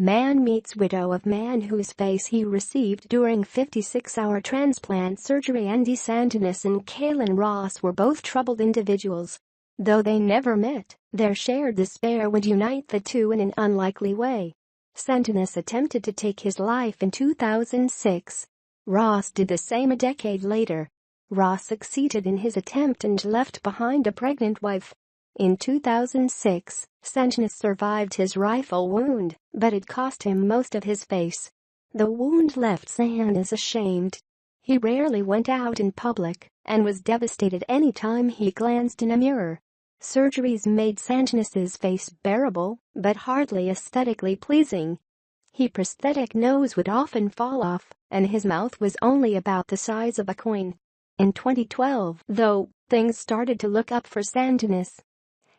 Man meets widow of man whose face he received during 56-hour transplant surgery. Andy Santinas and Kaylin Ross were both troubled individuals. Though they never met, their shared despair would unite the two in an unlikely way. Santinas attempted to take his life in 2006. Ross did the same a decade later. Ross succeeded in his attempt and left behind a pregnant wife. In 2006, Santinas survived his rifle wound, but it cost him most of his face. The wound left Santinas ashamed. He rarely went out in public and was devastated any time he glanced in a mirror. Surgeries made Santinas's face bearable, but hardly aesthetically pleasing. His prosthetic nose would often fall off, and his mouth was only about the size of a coin. In 2012, though, things started to look up for Santinas.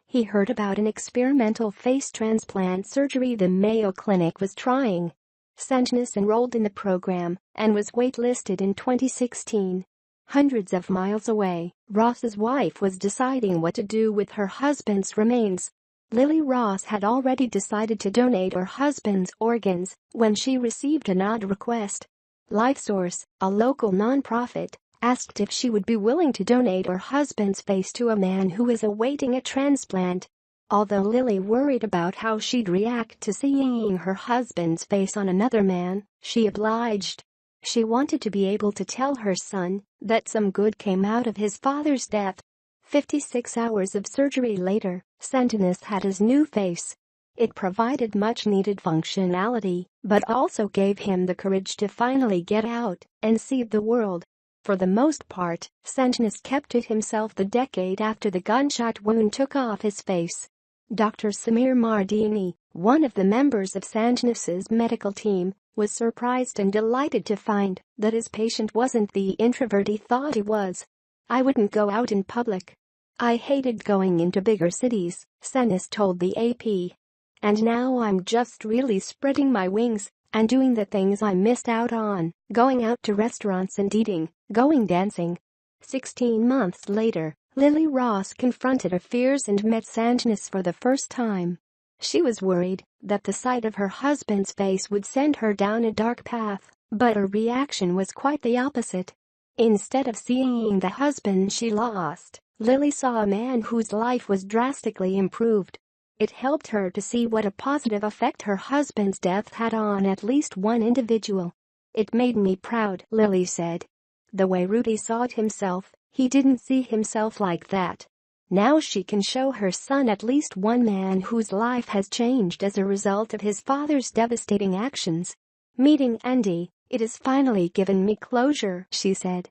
He heard about an experimental face transplant surgery the Mayo Clinic was trying. Santinas enrolled in the program and was waitlisted in 2016. Hundreds of miles away, Ross's wife was deciding what to do with her husband's remains. Lily Ross had already decided to donate her husband's organs when she received an odd request. LifeSource, a local nonprofit, asked if she would be willing to donate her husband's face to a man who is awaiting a transplant. Although Lily worried about how she'd react to seeing her husband's face on another man, she obliged. She wanted to be able to tell her son that some good came out of his father's death. 56 hours of surgery later, Santinas had his new face. It provided much-needed functionality, but also gave him the courage to finally get out and see the world. For the most part, Santinas kept to himself the decade after the gunshot wound took off his face. Dr. Samir Mardini, one of the members of Santinas's medical team, was surprised and delighted to find that his patient wasn't the introvert he thought he was. "I wouldn't go out in public. I hated going into bigger cities," Santinas told the AP. "And now I'm just really spreading my wings and doing the things I missed out on, going out to restaurants and eating, going dancing." 16 months later, Lily Ross confronted her fears and met Santinas for the first time. She was worried that the sight of her husband's face would send her down a dark path, but her reaction was quite the opposite. Instead of seeing the husband she lost, Lily saw a man whose life was drastically improved. It helped her to see what a positive effect her husband's death had on at least one individual. "It made me proud," Lily said. "The way Rudy saw it himself, he didn't see himself like that." Now she can show her son at least one man whose life has changed as a result of his father's devastating actions. "Meeting Andy, it has finally given me closure," she said.